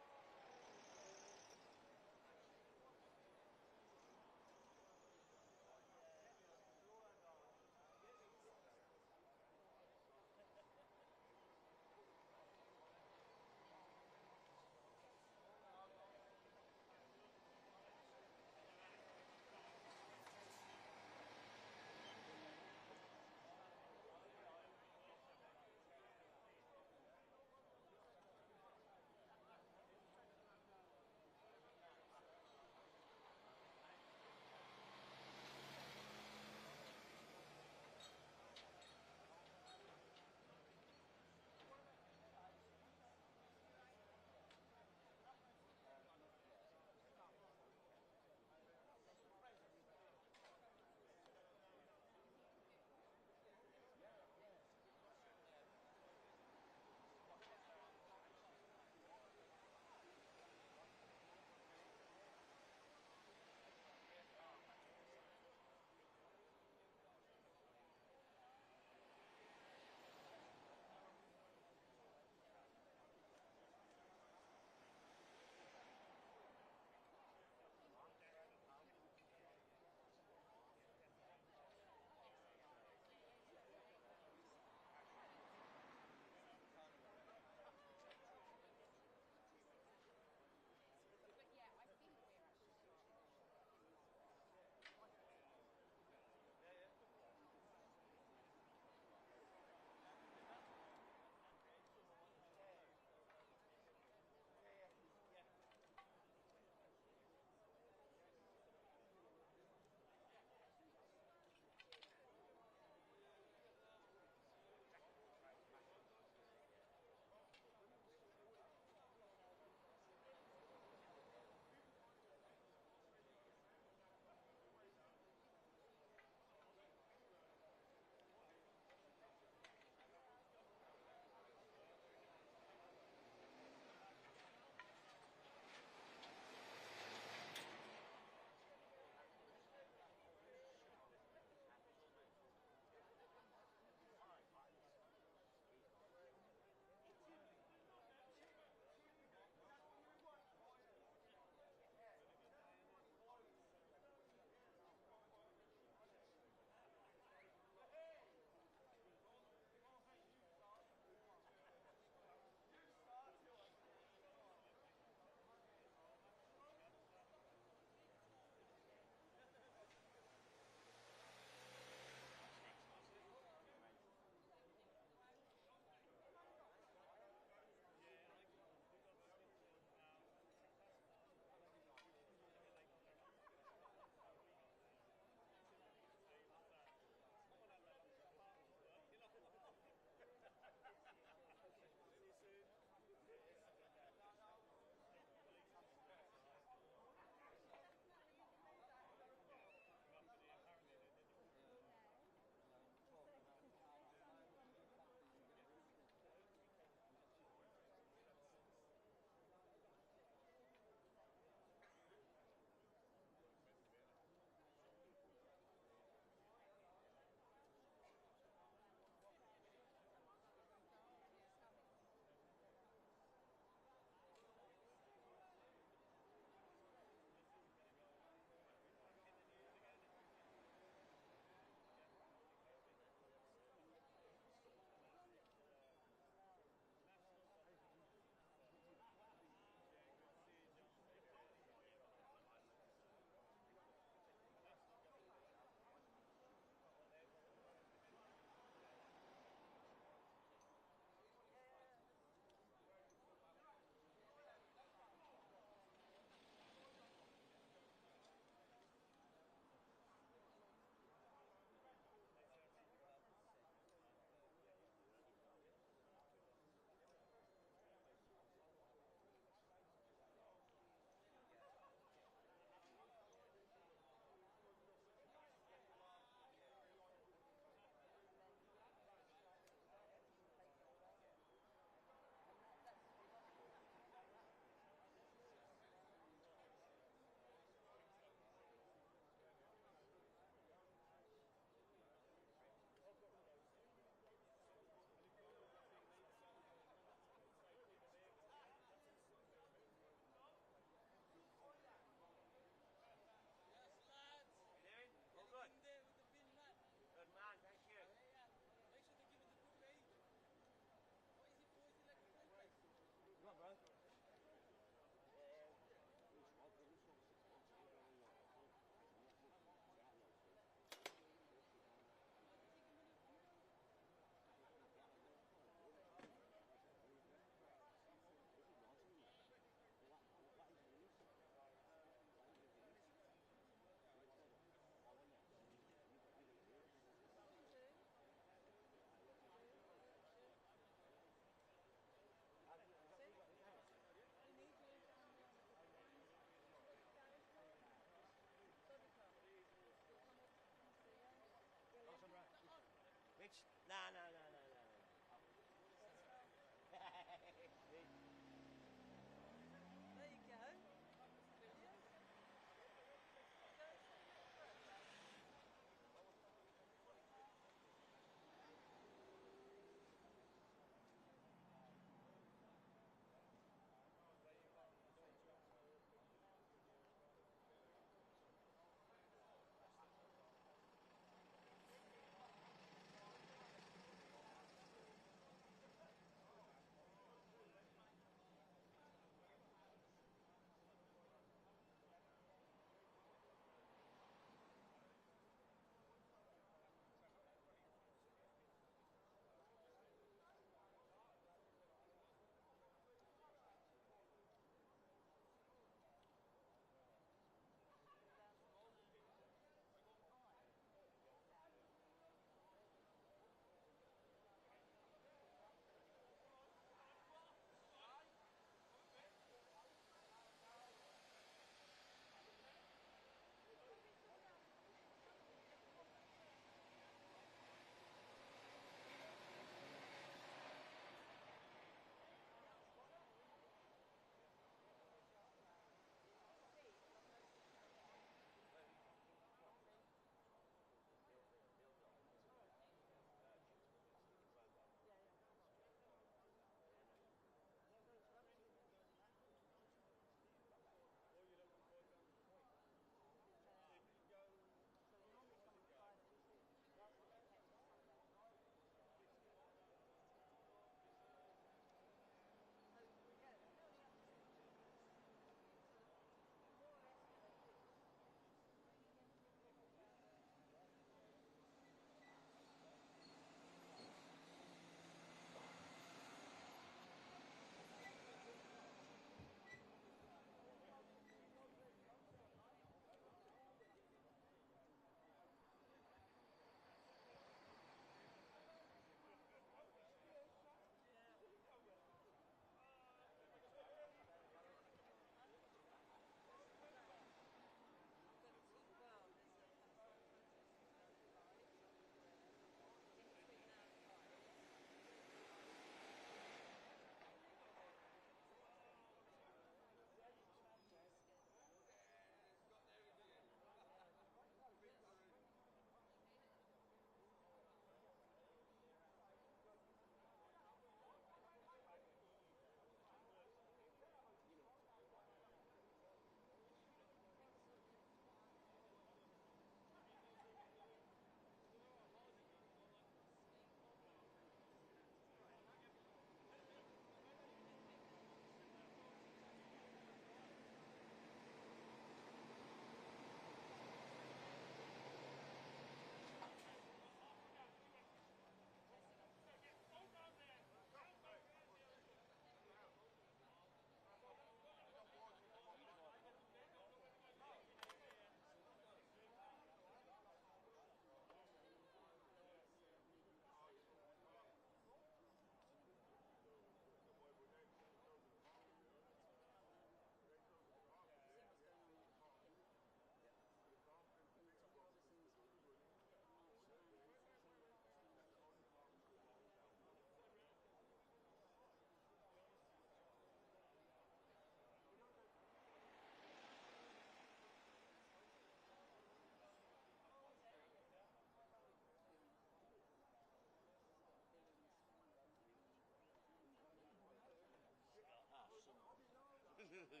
Speaker 8: Yeah.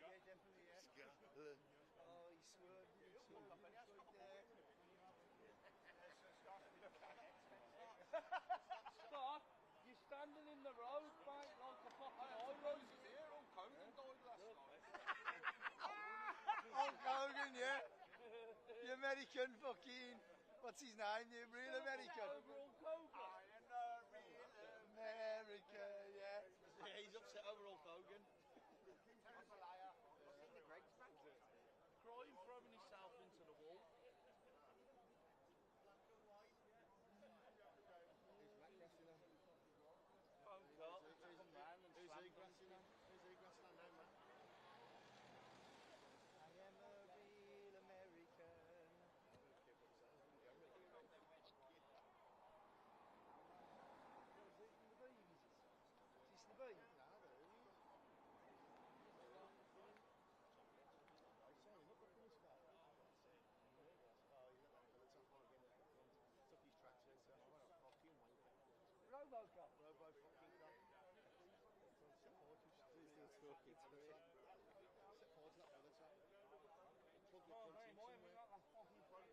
Speaker 8: Yeah, definitely, yeah.
Speaker 13: Scotland.
Speaker 8: Oh, he swerved there.
Speaker 13: Scott, you're standing in the road, mate, like a fucking island. Here, Hulk Hogan died last night.
Speaker 8: Hulk Hogan, yeah. The American fucking, what's his name? The real American.
Speaker 13: Hulk Hogan.
Speaker 8: I am the real American, yeah. Yeah, he's upset over Hulk Hogan. Terrible liar. I've seen the Greg's back.
Speaker 13: Crying, throwing himself into the wall.
Speaker 8: Who's Matt Grassland?
Speaker 13: Phone call. Come round and
Speaker 8: Who's
Speaker 13: slam
Speaker 8: he
Speaker 13: them.
Speaker 8: Grassland? Who's he Grassland now, man? I am a real American. Is this the beat? No, took his tracks in, so what a fucking wanker. Robocop. Robo fucking cop. Set forward to talking to me. Set forward to that other top. Plug your front in somewhere.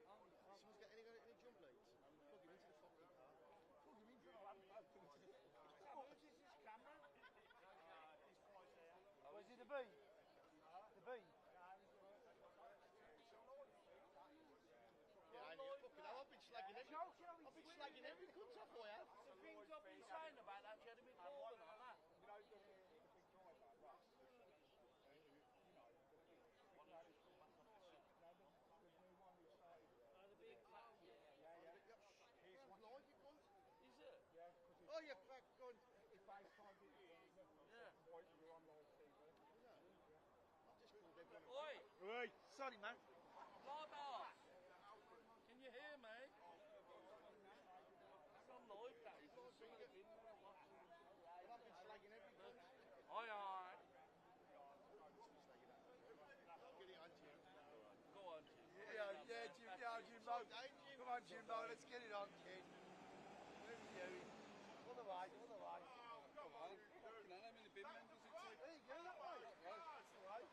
Speaker 8: Someone's got any jump leads? Plug him into the fucking car. Plug him into the lamp.
Speaker 13: Who's this camera?
Speaker 8: Oh, is it the B? The B? Yeah, I knew. Fucking hell, I've been slagging every cunt off for you.
Speaker 13: The things I've been saying about that Jeremy Corbyn and that. The big clown.
Speaker 8: He's like you cunt.
Speaker 13: Is it?
Speaker 8: Yeah. Oh, you fat cunt.
Speaker 13: Yeah.
Speaker 8: I've just called everyone.
Speaker 13: Oi!
Speaker 8: Oi! Sorry, man.
Speaker 13: Lord, can you hear me? Some noise that is in some of the bin there watching.
Speaker 8: I've been slagging every cunt.
Speaker 13: Aye, aye.
Speaker 8: Get it on, Jim.
Speaker 13: Go on, Jim.
Speaker 8: Yeah, Jimbo. Come on, Jimbo, let's get it on, kid. Otherwise. Come on. Fucking hell, how many bin men does it take? There you go, that way. That's all right.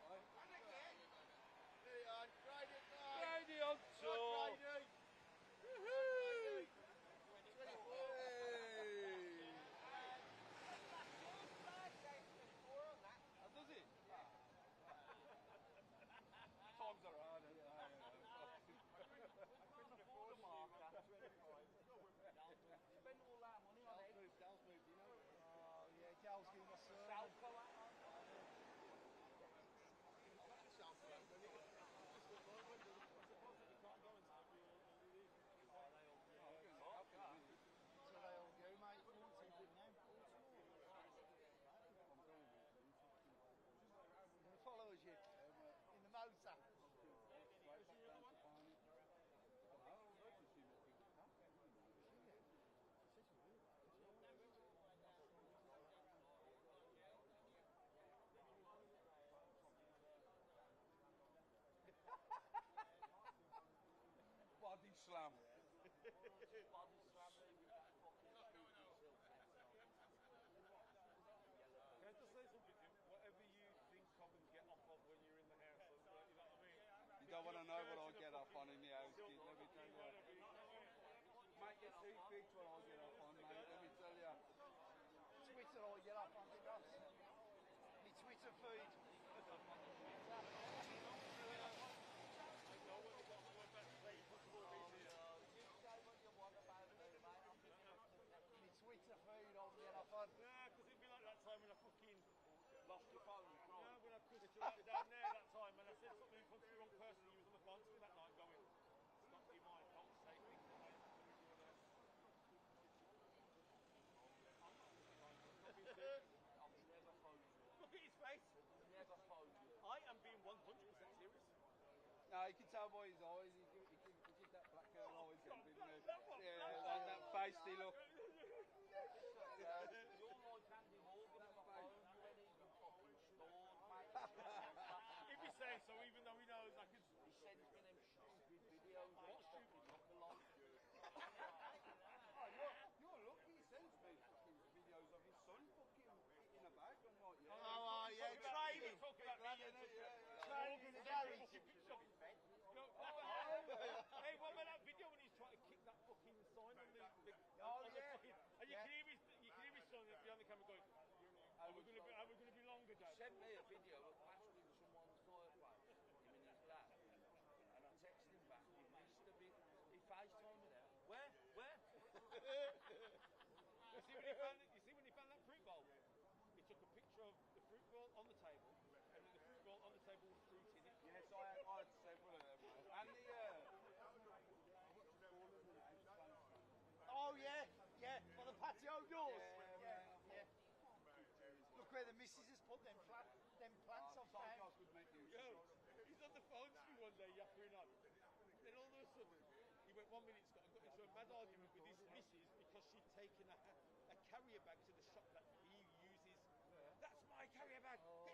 Speaker 8: Get it on, Grady.
Speaker 13: Grady on tour.
Speaker 8: Grady. Woohoo! 24. Hey. How does it? Times are hard.
Speaker 13: The marker. Spend all that money on it.
Speaker 8: Dal's moved, you know. Oh, yeah, Dal's giving us a...
Speaker 13: Salco.
Speaker 8: So they all go, mate. Follow us, you. In the motor.
Speaker 13: Body slam.
Speaker 7: Can I just say something to you? Whatever you think of and get off of when you're in the house, you know what I mean?
Speaker 15: You don't want to know what I'll get off on in the house, kid, let me tell you. Might get too big what I'll get off on, mate, let me tell you.
Speaker 8: Twitter, I'll get up on the guts. Me Twitter feed. Me Twitter feed, I'll get up on.
Speaker 7: Yeah, because it'd be like that time when I fucking lost your phone. Yeah, when I pushed you out down there that time and I said something in front of the wrong person, you was on the phone to me that night going, it's not be my fault, say things like that. Look at his face. I am being 100% serious.
Speaker 15: No, you can tell by his eyes, he did that black girl eyes, didn't he? Yeah, that feisty look.
Speaker 13: You're like Andy Morgan on the phone, you ain't even fucking snored, mate.
Speaker 7: If you say so, even though he knows I could...
Speaker 13: He sends me them stupid videos.
Speaker 7: What stupid?
Speaker 13: Look along.
Speaker 8: Oh, you're lucky, you said.
Speaker 15: sent me a video of plastering someone's fireplace, him and his dad. And I texted him back, he missed a bit. He FaceTimed me there. Where?
Speaker 16: You see when he found that fruit bowl? He took a picture of the fruit bowl on the table, and then the fruit bowl on the table with fruit in it.
Speaker 15: Yes, I had several of them. And the
Speaker 17: Oh yeah, for the patio doors. Yeah. Look where the missus has put them plants off there.
Speaker 16: Yo, he's on the phone to me one day, yapping on. Then all of a sudden, he went 1 minute, got into a mad argument with his missus because she'd taken a carrier bag to the shop that